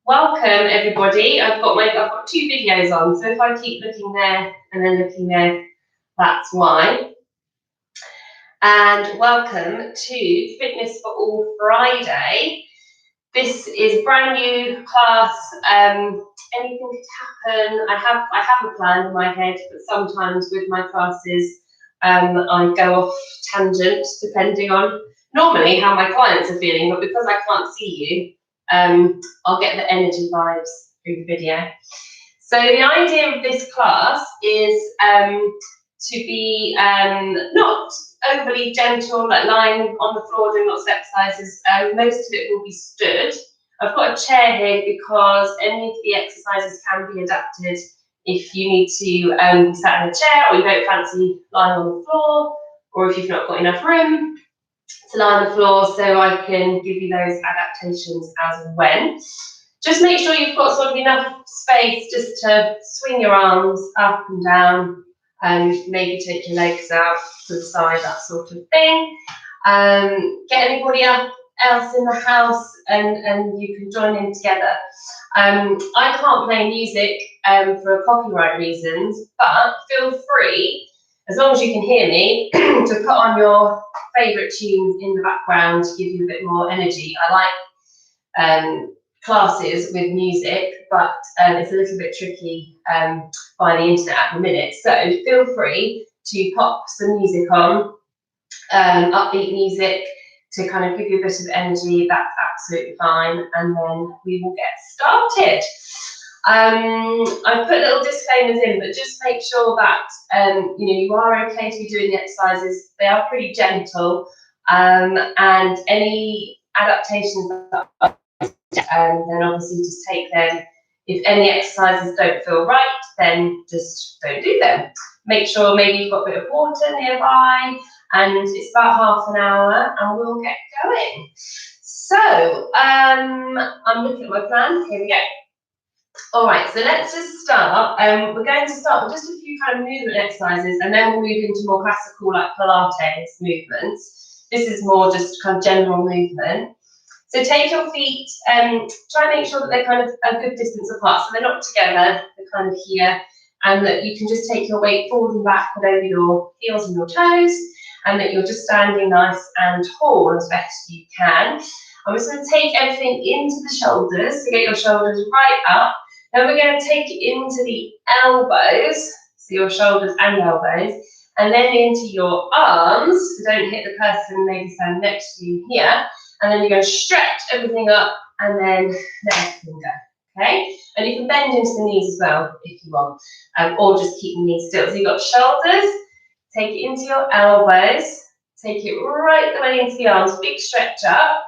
Welcome everybody. I've got two videos on, so if I keep looking there and then looking there, that's why. And welcome to Fitness for All Friday. This is a brand new class. Anything could happen. I have a plan in my head, but sometimes with my classes, I go off tangents depending on normally how my clients are feeling, but because I can't see you, I'll get the energy vibes through the video. So the idea of this class is to be not overly gentle, like lying on the floor doing lots of exercises. Most of it will be stood. I've got a chair here because any of the exercises can be adapted if you need to be sat in a chair, or you don't fancy lying on the floor, or if you've not got enough room to lie on the floor, so I can give you those adaptations as and when. Just make sure you've got sort of enough space just to swing your arms up and down, and maybe take your legs out to the side, that sort of thing. Get anybody else in the house and you can join in together. I can't play music for copyright reasons, but feel free, as long as you can hear me, to put on your favourite tunes in the background to give you a bit more energy. I like classes with music, but it's a little bit tricky by the internet at the minute. So feel free to pop some music on, upbeat music, to kind of give you a bit of energy. That's absolutely fine, and then we will get started. I've put little disclaimers in, but just make sure that you are okay to be doing the exercises. They are pretty gentle, and any adaptations that then obviously just take them. If any exercises don't feel right, then just don't do them. Make sure maybe you've got a bit of water nearby, and it's about half an hour and we'll get going. So I'm looking at my plan. Here we go. All right, so let's just start. We're going to start with just a few kind of movement exercises, and then we'll move into more classical, like Pilates movements. This is more just kind of general movement. So take your feet, try and make sure that they're kind of a good distance apart, so they're not together, they're kind of here, and that you can just take your weight forward and backward over your heels and your toes, and that you're just standing nice and tall as best you can. I'm just going to take everything into the shoulders, so get your shoulders right up. Then we're going to take it into the elbows, so your shoulders and elbows, and then into your arms, so don't hit the person maybe standing next to you here. And then you're going to stretch everything up and then let everything go, okay? And you can bend into the knees as well if you want, or just keep the knees still. So you've got shoulders, take it into your elbows, take it right the way into the arms, big stretch up,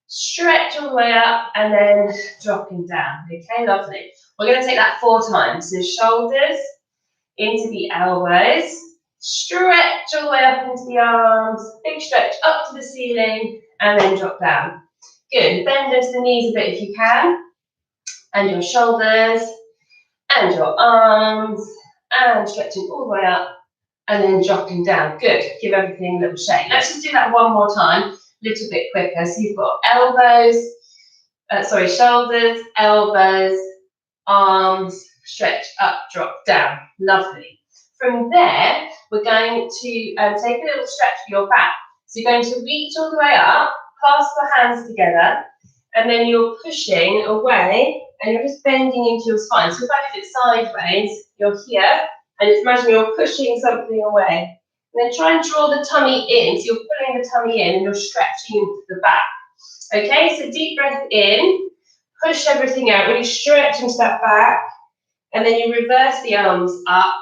stretch all the way up, and then dropping down, okay? Lovely. We're going to take that 4 times. So shoulders into the elbows, stretch all the way up into the arms, big stretch up to the ceiling, and then drop down. Good. Bend into the knees a bit if you can, and your shoulders, and your arms, and stretching all the way up, and then dropping down. Good. Give everything a little shake. Let's just do that one more time, a little bit quicker. So you've got shoulders, elbows, arms, stretch up, drop down. Lovely. From there, we're going to take a little stretch for your back. So you're going to reach all the way up, clasp the hands together, and then you're pushing away, and you're just bending into your spine. So if I did it sideways, you're here, and it's imagine you're pushing something away. And then try and draw the tummy in. So you're pulling the tummy in, and you're stretching into the back. Okay, so deep breath in, push everything out, really stretch into that back, and then you reverse the arms up,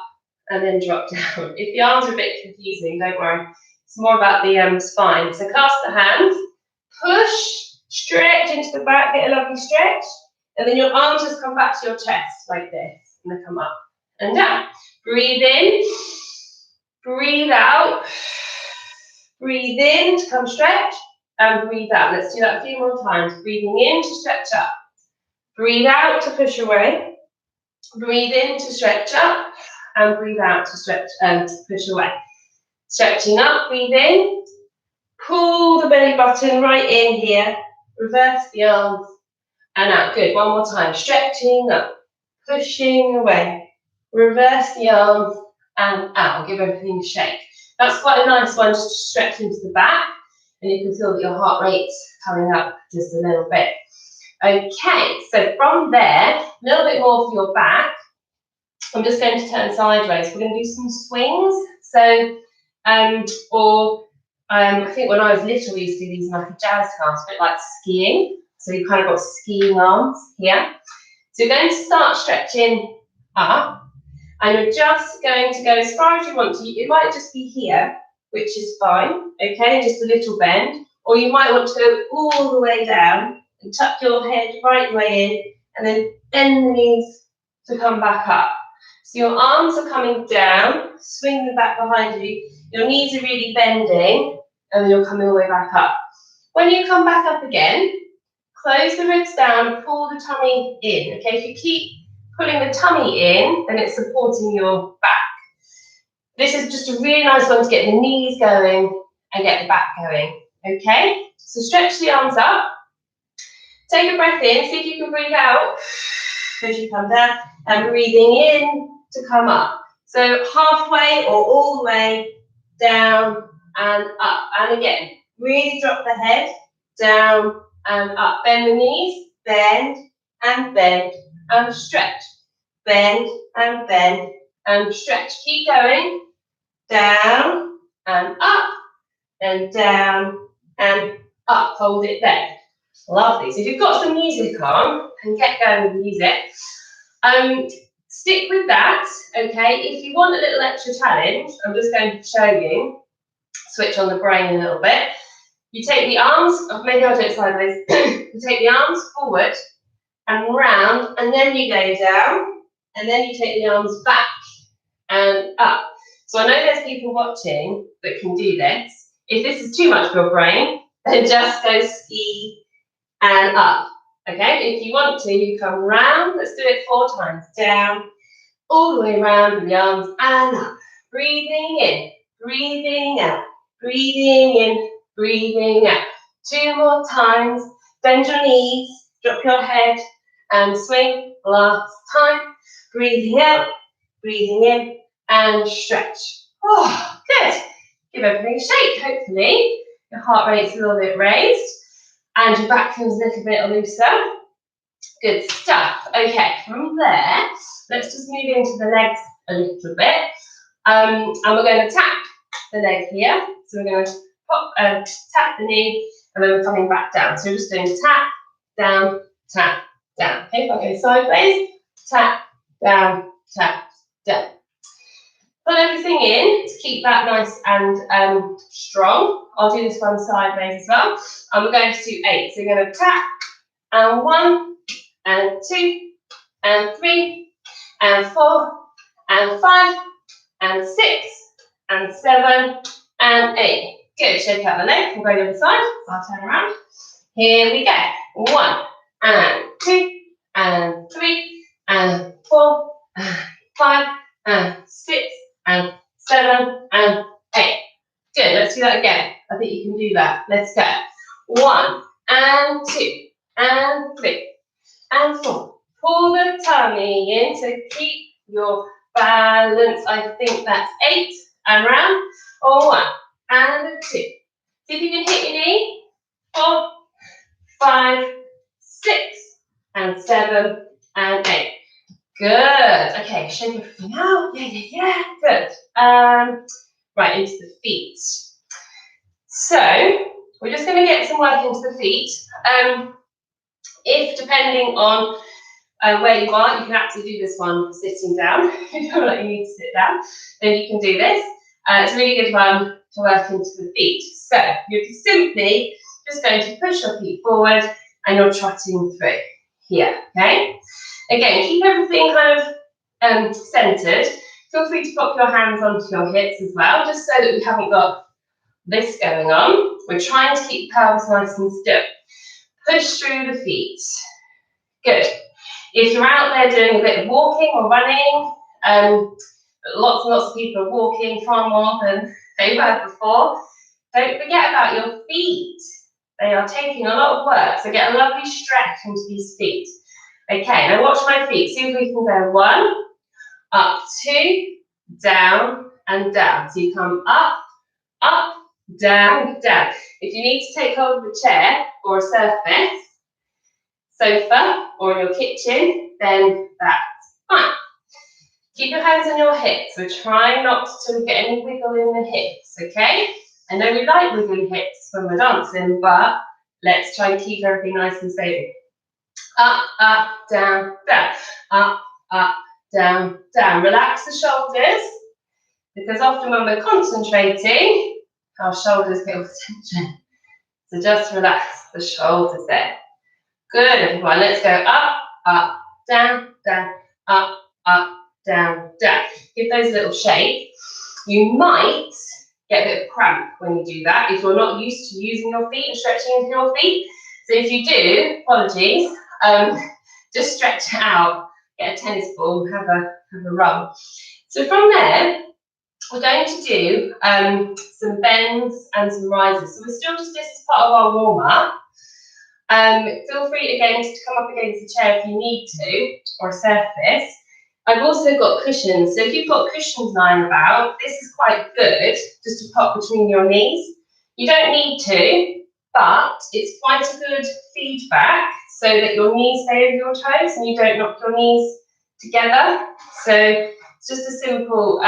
and then drop down. If the arms are a bit confusing, don't worry. It's more about the spine. So clasp the hands, push, stretch into the back, get a lovely stretch, and then your arms just come back to your chest like this, and they come up and down. Breathe in, breathe out, breathe in to come stretch, and breathe out. Let's do that a few more times. Breathing in to stretch up, breathe out to push away, breathe in to stretch up, and breathe out to stretch and push away. Stretching up, breathe in, pull the belly button right in here, reverse the arms, and out. Good, one more time. Stretching up, pushing away. Reverse the arms and out. Give everything a shake. That's quite a nice one just to stretch into the back, and you can feel that your heart rate's coming up just a little bit. Okay, so from there, a little bit more for your back. I'm just going to turn sideways. We're going to do some swings. So, I think when I was little, we used to do these in like a jazz class, a bit like skiing. So you kind of got skiing arms here. So you're going to start stretching up, and you're just going to go as far as you want to. It might just be here, which is fine, okay, just a little bend. Or you might want to go all the way down and tuck your head right the way in, and then bend the knees to come back up. So your arms are coming down, swing them back behind you, your knees are really bending, and then you're coming all the way back up. When you come back up again, close the ribs down, pull the tummy in, okay? If you keep pulling the tummy in, then it's supporting your back. This is just a really nice one to get the knees going and get the back going, okay? So stretch the arms up, take a breath in, see if you can breathe out as you come down, and breathing in to come up. So halfway or all the way down and up. And again, really drop the head down and up. Bend the knees, bend and stretch. Bend and stretch. Keep going. Down and up and down and up. Hold it there. Lovely. So if you've got some music on, and get going with music. Stick with that, okay? If you want a little extra challenge, I'm just going to show you. Switch on the brain a little bit. You take the arms, maybe I'll do it sideways. You take the arms forward and round, and then you go down, and then you take the arms back and up. So I know there's people watching that can do this. If this is too much for your brain, then just go ski and up. Okay, if you want to, you come round. Let's do it 4 times. Down, all the way around with the arms and up. Breathing in, breathing out, breathing in, breathing out. 2 more times. Bend your knees, drop your head and swing. Last time. Breathing out, breathing in and stretch. Oh, good. Give everything a shake, hopefully. Your heart rate's a little bit raised and your back feels a little bit looser. Good stuff. Okay, from there, let's just move into the legs a little bit. And we're going to tap the leg here. So we're going to tap the knee, and then we're coming back down. So we're just doing tap, down, tap, down. Okay, if I go sideways, tap, down, down. Pull everything in to keep that nice and strong. I'll do this one sideways as well. And we're going to do 8. So we're going to tap, and 1, and 2, and 3, and 4, and 5, and 6, and 7, and 8. Good, shake out the leg. We'll go to the other side. So I'll turn around. Here we go. 1, and 2, and 3, and 4, and 5, and 6, and 7, and 8. Good, let's do that again. I think you can do that. Let's go. 1, and 2, and 3, and 4. Pull the tummy in to keep your balance. I think that's 8, and round. Or 1, and 2. See if you can hit your knee. 4, 5, 6, and 7, and 8. Good. Okay, shake everything out. Yeah. Good. Right, into the feet. So we're just going to get some work into the feet. If depending on where you are, you can actually do this one sitting down. If you feel like you need to sit down, then you can do this. It's a really good one to work into the feet. So you're simply just going to push your feet forward, and you're trotting through here. Okay. Again, keep everything kind of centered. Feel free to pop your hands onto your hips as well, just so that we haven't got this going on. We're trying to keep the pelvis nice and still. Push through the feet. Good. If you're out there doing a bit of walking or running, lots and lots of people are walking far more than they were before. Don't forget about your feet. They are taking a lot of work, so get a lovely stretch into these feet. Okay, now watch my feet. See if we can go 1, up, 2, down, and down. So you come up, down, down. If you need to take hold of a chair or a surface, sofa, or in your kitchen, then that's fine. Keep your hands on your hips. We're trying not to get any wiggle in the hips, okay? I know we like wiggling hips when we're dancing, but let's try and keep everything nice and stable. Up, down, down. Up, down, down. Relax the shoulders, because often when we're concentrating, our shoulders get all the tension. So just relax the shoulders there. Good, everyone. Let's go up, down, down, up, down, down. Give those a little shake. You might get a bit of cramp when you do that if you're not used to using your feet and stretching into your feet. So if you do, apologies, just stretch it out, get a tennis ball, have a run. So from there, we're going to do some bends and some rises. So we're still just this is part of our warm-up. Feel free again to come up against the chair if you need to, or a surface. I've also got cushions, so if you've got cushions lying about, this is quite good, just to pop between your knees. You don't need to, but it's quite a good feedback so that your knees stay over your toes and you don't knock your knees together. So it's just a simple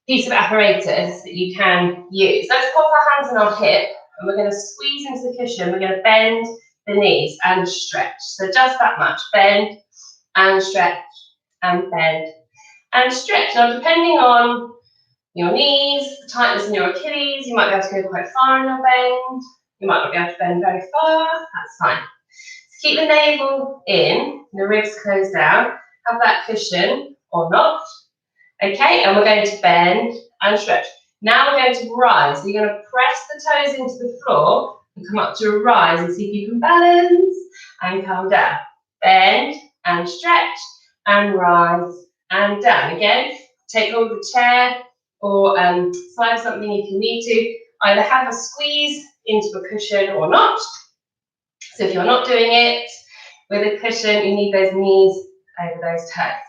piece of apparatus that you can use. Let's pop our hands on our hip and we're going to squeeze into the cushion. We're going to bend the knees and stretch. So just that much. Bend and stretch and bend and stretch. Now, depending on your knees, the tightness in your Achilles, you might be able to go quite far in your bend. You might not be able to bend very far. That's fine. So keep the navel in, the ribs closed down. Have that cushion or not. Okay, and we're going to bend and stretch. Now we're going to rise. So you're going to press the toes into the floor and come up to a rise and see if you can balance and come down. Bend and stretch and rise and down. Again, take hold of the chair or slide something if you need to. Either have a squeeze into a cushion or not. So if you're not doing it with a cushion, you need those knees over those toes.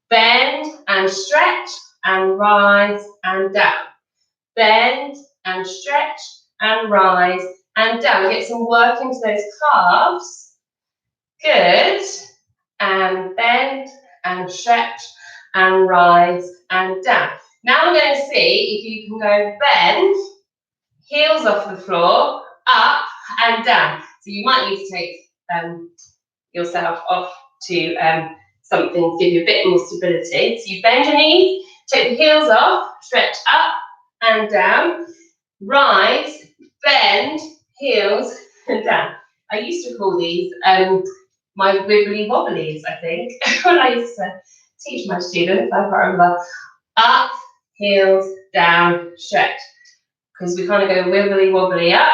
Bend and stretch and rise and down. Bend and stretch and rise and down. Get some work into those calves. Good. And bend and stretch and rise and down. Now we're going to see if you can go bend, heels off the floor, up and down. So you might need to take yourself off to something to give you a bit more stability. So you bend your knees, take the heels off, stretch up and down, rise, bend, heels and down. I used to call these my wibbly wobblies, I think, when I used to teach my students. I can't remember. Up, heels, down, stretch. Because we kind of go wibbly wobbly up,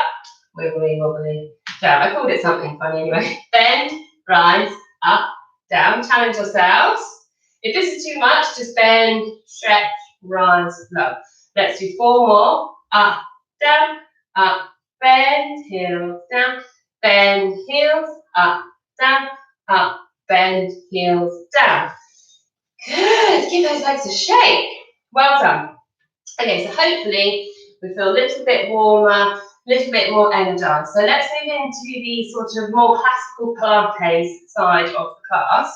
wibbly wobbly down. I called it something funny anyway. Bend, rise, up, down. Challenge yourselves. If this is too much, just bend, stretch, rise, low. Let's do 4 more. Up, bend, heels, down, bend, heels, up, bend, heels, down. Good. Give those legs a shake. Well done. Okay, so hopefully we feel a little bit warmer, a little bit more energized. So let's move into the sort of more classical Pilates side of the class.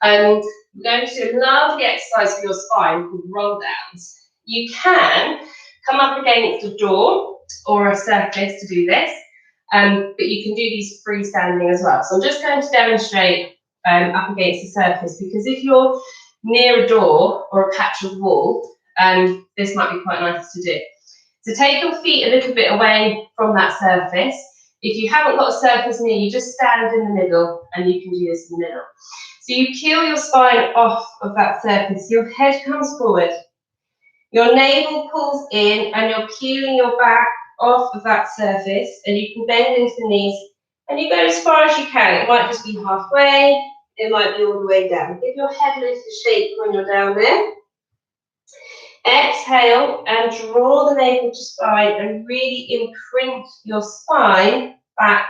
We're going to do a lovely exercise for your spine called roll downs. You can come up against a door or a surface to do this, but you can do these freestanding as well. So I'm just going to demonstrate up against the surface, because if you're near a door or a patch of wall, this might be quite nice to do. So take your feet a little bit away from that surface. If you haven't got a surface near you, just stand in the middle and you can do this in the middle. So you peel your spine off of that surface, your head comes forward, your navel pulls in and you're peeling your back off of that surface, and you can bend into the knees and you go as far as you can. It might just be halfway, it might be all the way down. Give your head a little shake when you're down there. Exhale and draw the navel to spine and really imprint your spine back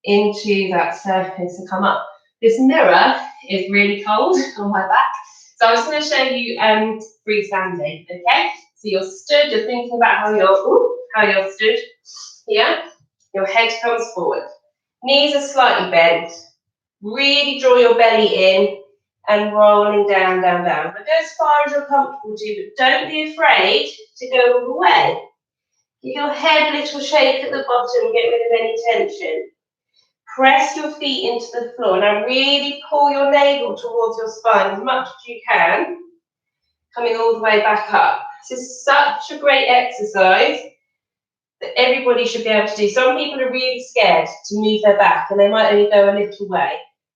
into that surface and come up. This mirror is really cold on my back, so I'm just going to show you freestanding. Okay, so you're stood. You're thinking about how you're stood here. Your head comes forward, knees are slightly bent. Really draw your belly in and rolling down, down, down. But go as far as you're comfortable to, but don't be afraid to go all the way. Give your head a little shake at the bottom, get rid of any tension. Press your feet into the floor. Now really pull your navel towards your spine as much as you can, coming all the way back up. This is such a great exercise that everybody should be able to do. Some people are really scared to move their back and they might only go a little way.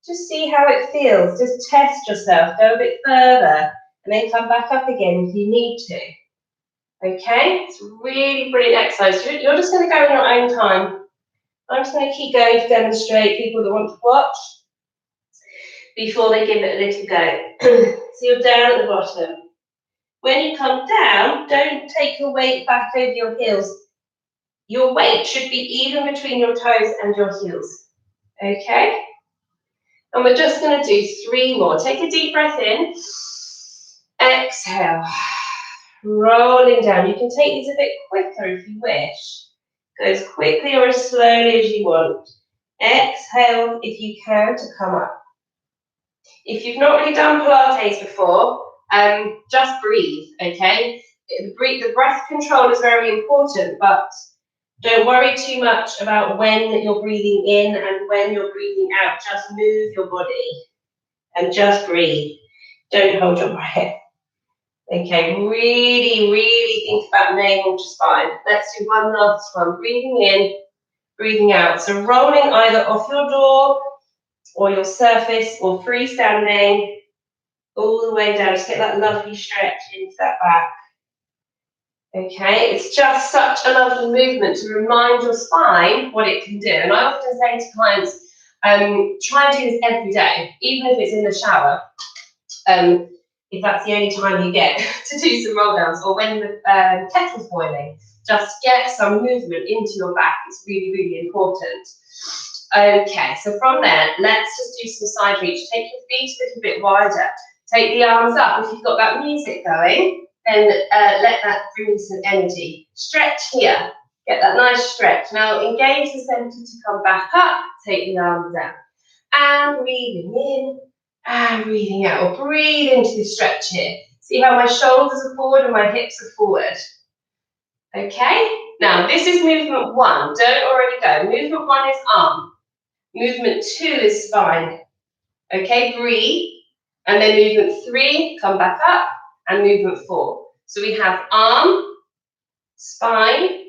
Just see how it feels. Just test yourself. Go a bit further and then come back up again if you need to. Okay? It's a really brilliant exercise. You're just going to go in your own time. I'm just going to keep going to demonstrate people that want to watch before they give it a little go. So you're down at the bottom. When you come down, don't take your weight back over your heels. Your weight should be even between your toes and your heels. Okay? And we're just going to do 3 more. Take a deep breath in. Exhale. Rolling down. You can take these a bit quicker if you wish. Go as quickly or as slowly as you want. Exhale if you can to come up. If you've not really done Pilates before, just breathe, okay? The breath control is very important, but don't worry too much about when you're breathing in and when you're breathing out. Just move your body and just breathe. Don't hold your breath. Okay, really, really think about navel to spine. Let's do one last one. Breathing in, breathing out. So rolling either off your door or your surface or freestanding all the way down. Just get that lovely stretch into that back. Okay, it's just such a lovely movement to remind your spine what it can do. And I often say to clients, try and do this every day, even if it's in the shower. If that's the only time you get to do some roll downs, or when the kettle's boiling, just get some movement into your back. It's really, really important. Okay, so from there, let's just do some side reach. Take your feet a little bit wider. Take the arms up. If you've got that music going, then let that bring some energy. Stretch here. Get that nice stretch. Now engage the center to come back up. Take the arms down. And breathing in. And breathing out, or breathe into the stretch here. See how my shoulders are forward and my hips are forward. Okay, now this is movement 1. Don't already go. Movement 1 is arm. Movement 2 is spine. Okay, breathe. And then movement 3, come back up. And movement 4. So we have arm, spine,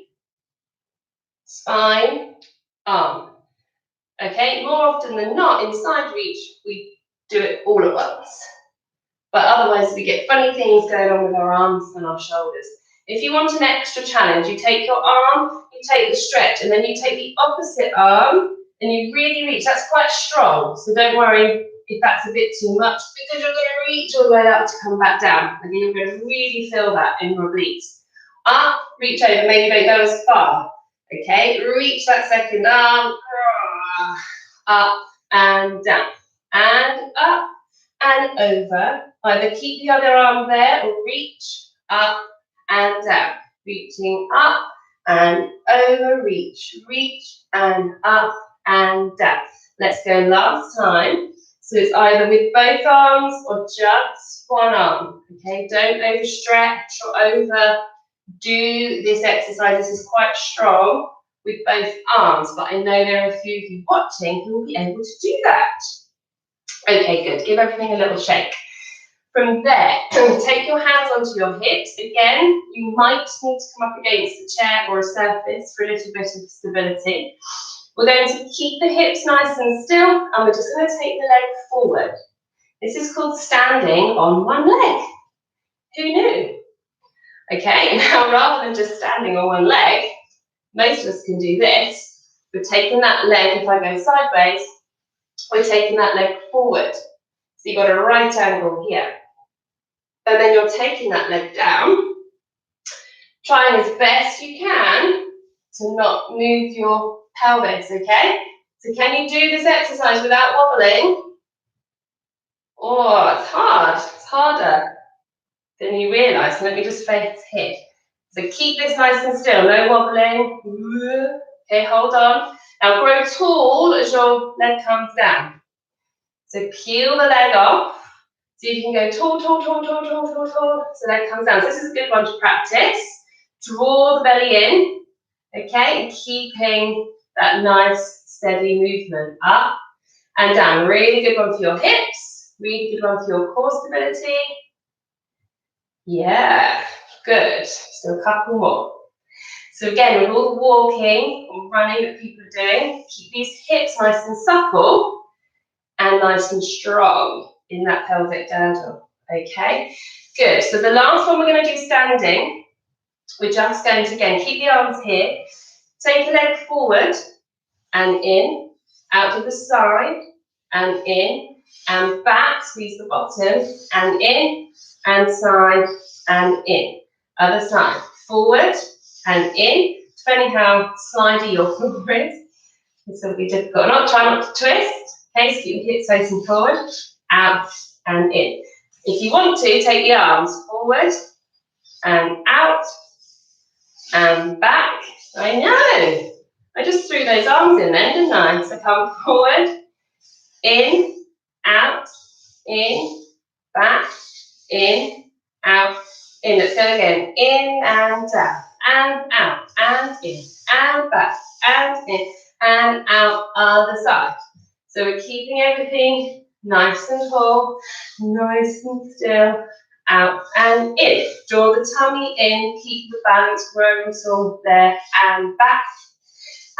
spine, arm. Okay, more often than not, in side reach, we do it all at once. But otherwise we get funny things going on with our arms and our shoulders. If you want an extra challenge, you take your arm, you take the stretch, and then you take the opposite arm, and you really reach. That's quite strong, so don't worry if that's a bit too much, because you're going to reach all the way up to come back down, and you're going to really feel that in your obliques. Up, reach over, maybe don't go as far. Okay, reach that second arm, up and down, and up and over. Either keep the other arm there or reach up and down. Reaching up and over, reach, reach and up and down. Let's go last time. So it's either with both arms or just one arm. Okay, don't overstretch or overdo this exercise. This is quite strong with both arms, but I know there are a few of you watching who will be able to do that. Okay, good. Give everything a little shake. From there, take your hands onto your hips. Again, you might need to come up against a chair or a surface for a little bit of stability. We're going to keep the hips nice and still, and we're just going to take the leg forward. This is called standing on one leg. Who knew? Okay, now rather than just standing on one leg, most of us can do this. We're taking that leg, if I go sideways, we're taking that leg forward. So you've got a right angle here. And then you're taking that leg down, Trying as best you can to not move your pelvis, okay? So can you do this exercise without wobbling? Oh, it's hard. It's harder than you realise. Let me just face hit. So keep this nice and still, no wobbling. Okay, hold on. Now grow tall as your leg comes down. So peel the leg off. So you can go tall, tall, tall, tall, tall, tall, tall. So leg comes down. So this is a good one to practice. Draw the belly in, okay, and keeping that nice steady movement up and down. Really good one for your hips. Really good one for your core stability. Yeah, good. Still a couple more. So again, with all the walking or running that people are doing, keep these hips nice and supple and nice and strong in that pelvic girdle. Okay, good. So the last one we're going to do standing. We're just going to, again, keep the arms here. Take a leg forward and in, out to the side and in, and back, squeeze the bottom, and in, and side, and in. Other side, forward and in, depending how slidey your floor is. It's going to be difficult. Try not to twist. Okay, so keep your hips facing forward, out, and in. If you want to, take the arms forward and out, and back. I know. I just threw those arms in then, didn't I? So come forward, in, out, in, back, in, out, in. Let's go again. In and down, and out, and in, and back, and in, and out other side. So we're keeping everything nice and tall, nice and still. Out and in. Draw the tummy in, keep the balance growing tall there and back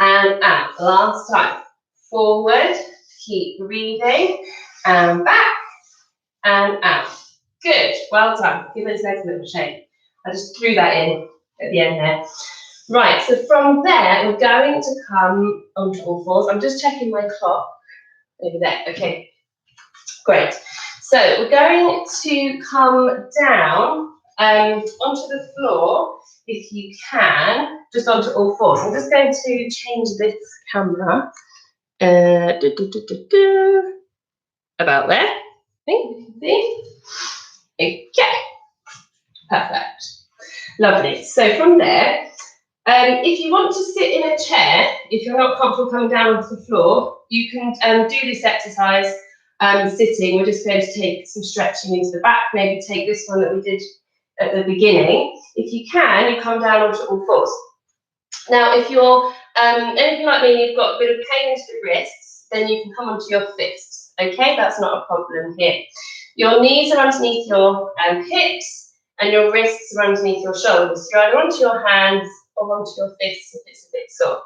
and out. Last time. Forward, keep breathing and back and out. Good, well done. Give those legs a little shake. I just threw that in at the end there. Right, so from there, we're going to come onto all fours. I'm just checking my clock over there. Okay, great. So we're going to come down onto the floor, if you can, just onto all fours. I'm just going to change this camera. About there. I think you can see. Okay, perfect. Lovely. So from there, if you want to sit in a chair, if you're not comfortable coming down onto the floor, you can do this exercise sitting. We're just going to take some stretching into the back, maybe take this one that we did at the beginning. If you can, you come down onto all fours. Now, if you're anything like me, you've got a bit of pain into the wrists, then you can come onto your fists. Okay, that's not a problem here. Your knees are underneath your hips, and your wrists are underneath your shoulders. So either onto your hands or onto your fists if it's a bit sore.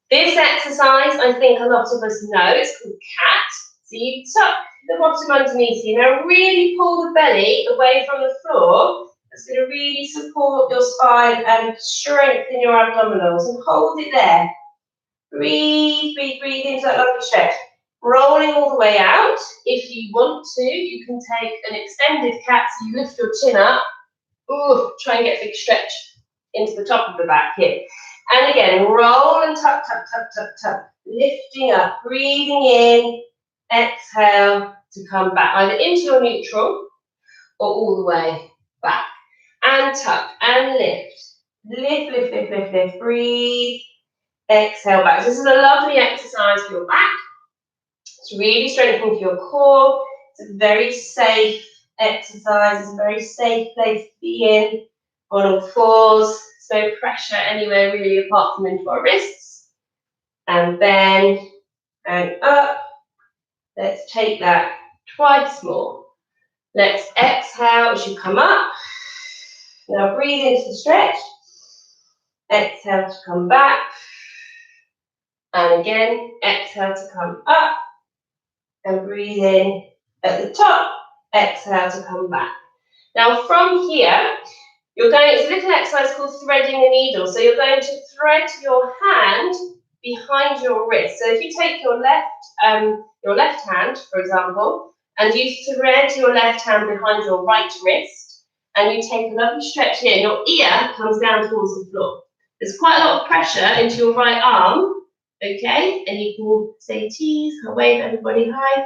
This exercise, I think a lot of us know, it's called cat. So you tuck the bottom underneath you. Now really pull the belly away from the floor. That's going to really support your spine and strengthen your abdominals. And hold it there. Breathe, breathe, breathe into that lovely stretch. Rolling all the way out. If you want to, you can take an extended cat, so you lift your chin up. Ooh, try and get a big stretch into the top of the back here. And again, roll and tuck, tuck, tuck, tuck, tuck. Lifting up, breathing in, exhale to come back, either into your neutral or all the way back. And tuck and lift. Lift, lift, lift, lift, lift. Breathe, exhale back. So this is a lovely exercise for your back. It's really strengthening for your core. It's a very safe exercise. It's a very safe place to be in. On all fours. No pressure anywhere really apart from into our wrists. And bend and up. Let's take that twice more. Let's exhale as you come up. Now breathe into the stretch. Exhale to come back. And again, exhale to come up. And breathe in at the top. Exhale to come back. Now from here, it's a little exercise called threading the needle. So you're going to thread your hand behind your wrist. So if you take your left hand, for example, and you thread your left hand behind your right wrist, and you take a lovely stretch here. Your ear comes down towards the floor. There's quite a lot of pressure into your right arm, okay? And you can say cheese, I'll wave everybody hi.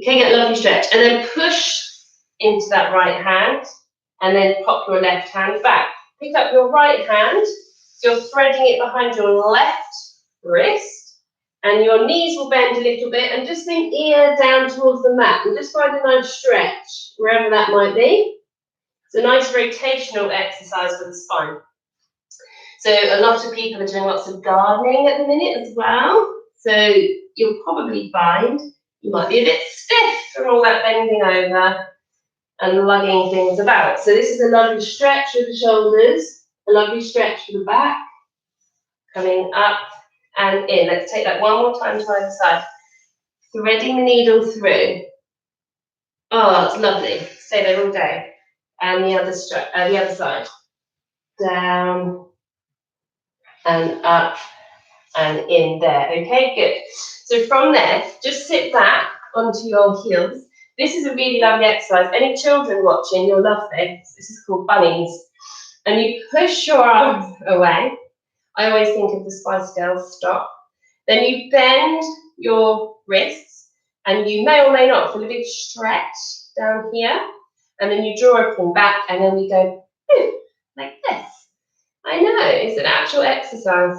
Okay, get a lovely stretch. And then push into that right hand, and then pop your left hand back. Pick up your right hand, so you're threading it behind your left wrist, and your knees will bend a little bit, and just think ear down towards the mat, and just find a nice stretch, wherever that might be. It's a nice rotational exercise for the spine. So a lot of people are doing lots of gardening at the minute as well. So you'll probably find you might be a bit stiff from all that bending over and lugging things about. So this is a lovely stretch for the shoulders, a lovely stretch for the back, coming up and in. Let's take that one more time to either side. Threading the needle through. Oh, it's lovely. Stay there all day. And the other side. Down and up and in there. Okay, good. So from there, just sit back onto your heels. This is a really lovely exercise. Any children watching, you'll love this. This is called bunnies. And you push your arms away. I always think of the Spice Girls, stop. Then you bend your wrists, and you may or may not feel a big stretch down here. And then you draw everything back, and then we go like this. I know, it's an actual exercise.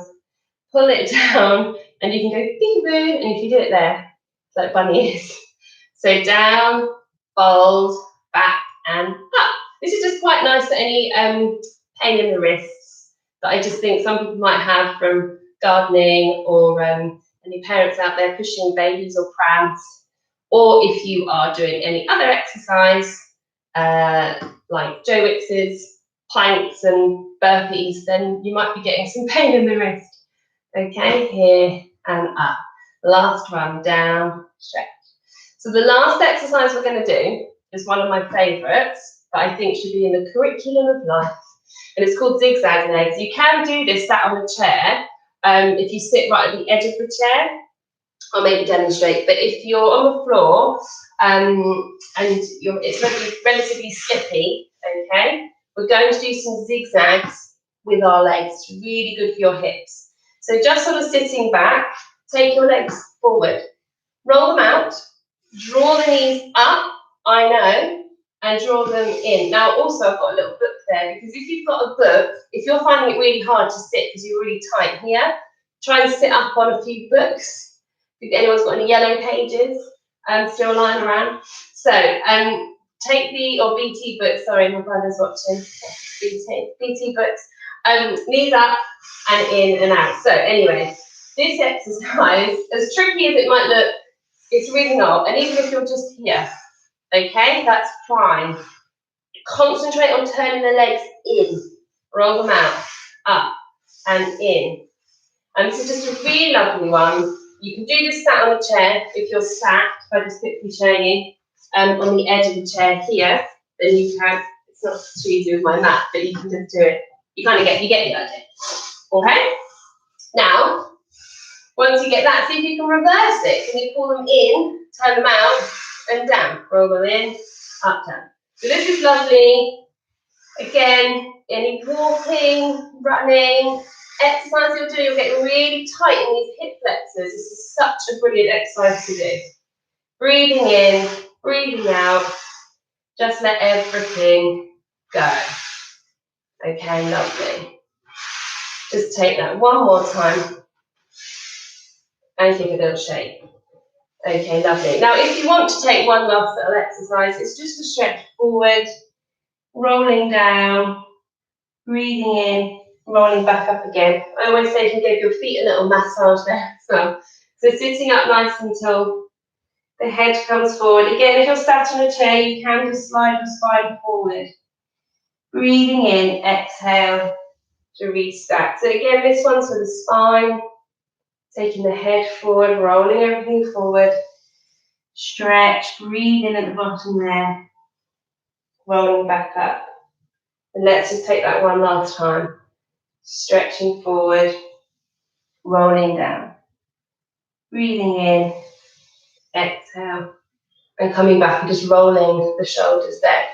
Pull it down, and you can go peekaboo, and if you do it there, it's like bunny is. So down, fold, back, and up. This is just quite nice for any pain in the wrists that I just think some people might have from gardening, or any parents out there pushing babies or prams, or if you are doing any other exercise, like Joe Wicks's planks and burpees, then you might be getting some pain in the wrist. Okay, here and up. Last one, down, stretch. So the last exercise we're going to do is one of my favourites that I think should be in the curriculum of life, and it's called zigzag legs. You can do this sat on a chair. If you sit right at the edge of the chair, I'll maybe demonstrate. But if you're on the floor and it's relatively slippy, okay, we're going to do some zigzags with our legs. It's really good for your hips. So just sort of sitting back, take your legs forward, roll them out, draw the knees up, I know, and draw them in. Now also I've got a little book there, because if you've got a book, if you're finding it really hard to sit because you're really tight here, try and sit up on a few books. If anyone's got any yellow pages still lying around. So take the, or BT books, sorry, my brother's watching, BT books, knees up and in and out. So anyway, this exercise, as tricky as it might look, it's really not. And even if you're just here, okay, that's fine. Concentrate on turning the legs in, roll them out, up and in. And this is just a really lovely one. You can do this sat on a chair. If you're sat, if I just quickly show you, on the edge of the chair here, then you can, it's not too easy with my mat, but you can just do it. You kind of get the idea. Okay? Now, once you get that, see if you can reverse it. Can you pull them in, turn them out, and down? Roll them in, up, down. So this is lovely. Again, any walking, running, exercise you'll do, you'll get really tight in these hip flexors. This is such a brilliant exercise to do. Breathing in, breathing out. Just let everything go. Okay, lovely. Just take that one more time and give it a little shake. Okay, lovely. Now, if you want to take one last little exercise, it's just a stretch forward, rolling down, breathing in, rolling back up again. I always say you can give your feet a little massage there as well. So sitting up nice and tall, the head comes forward. Again, if you're sat on a chair, you can just slide your spine forward. Breathing in, exhale to restack. So again, this one's for the spine, taking the head forward, rolling everything forward. Stretch, breathe in at the bottom there, rolling back up. And let's just take that one last time. Stretching forward, rolling down. Breathing in, exhale, and coming back and just rolling the shoulders there.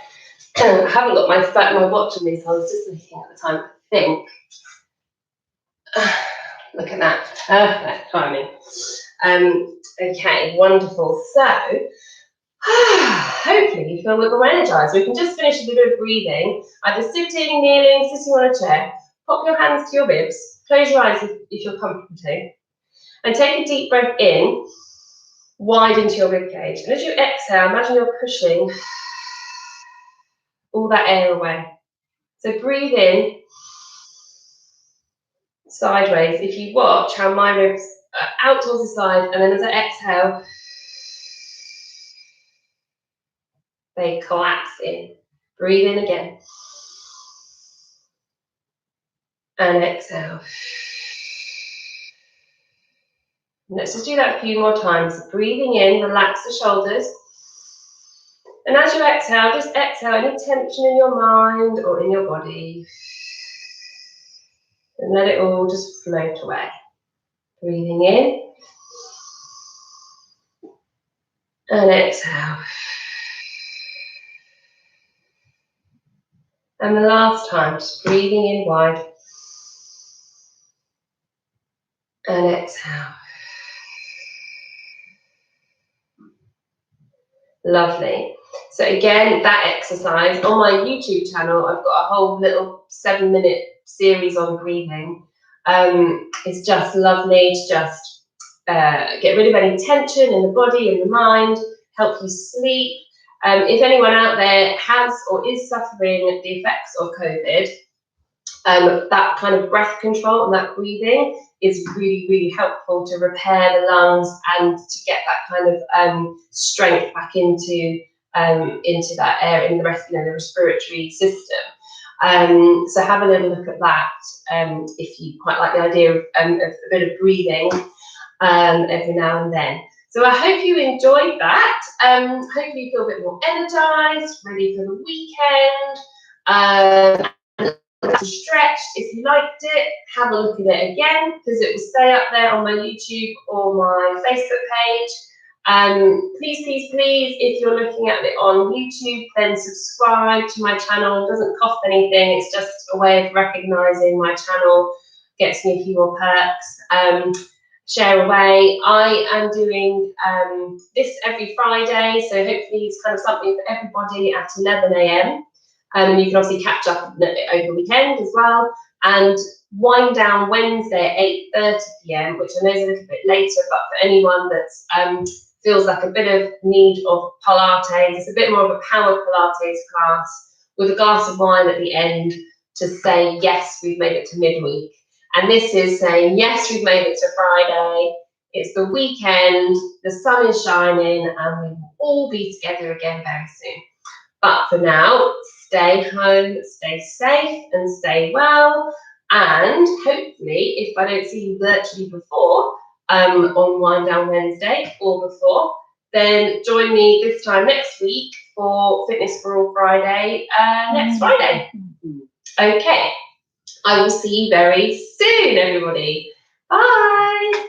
I haven't got my watch on me, so I was just looking at the time. I think. Look at that, perfect timing. Okay, wonderful. So, hopefully you feel a little more energized. We can just finish with a bit of breathing, either sitting, kneeling, sitting on a chair. Pop your hands to your ribs, close your eyes if you're comfortable to, and take a deep breath in, wide into your rib cage. And as you exhale, imagine you're pushing all that air away. So breathe in, sideways. If you watch how my ribs are out towards the side, and then as I exhale, they collapse in. Breathe in again. And exhale. Let's just do that a few more times. Breathing in, relax the shoulders. And as you exhale, just exhale any tension in your mind or in your body. And let it all just float away. Breathing in. And exhale. And the last time, just breathing in wide. And exhale. Lovely. So again, that exercise on my YouTube channel, I've got a whole little 7-minute series on breathing. It's just lovely to just get rid of any tension in the body and the mind, help you sleep. If anyone out there has or is suffering the effects of COVID, that kind of breath control and that breathing is really, really helpful to repair the lungs and to get that kind of strength back into that air in the rest, the respiratory system. So have a little look at that if you quite like the idea of a bit of breathing every now and then. So I hope you enjoyed that. Hopefully you feel a bit more energized, ready for the weekend. Stretched. If you liked it, have a look at it again, because it will stay up there on my YouTube or my Facebook page. Please, please, please, if you're looking at it on YouTube, then subscribe to my channel. It doesn't cost anything. It's just a way of recognizing my channel, gets me a few more perks. Share away. I am doing this every Friday, so hopefully it's kind of something for everybody at 11 AM. And you can obviously catch up over the weekend as well. And wind down Wednesday at 8:30 PM, which I know is a little bit later, but for anyone that feels like a bit of need of Pilates, it's a bit more of a power Pilates class with a glass of wine at the end to say, yes, we've made it to midweek. And this is saying, yes, we've made it to Friday. It's the weekend, the sun is shining, and we will all be together again very soon. But for now, stay home, stay safe, and stay well. And hopefully, if I don't see you virtually before, on Wind Down Wednesday or before, then join me this time next week for Fitness for All Friday, next Friday. Okay, I will see you very soon, everybody. Bye.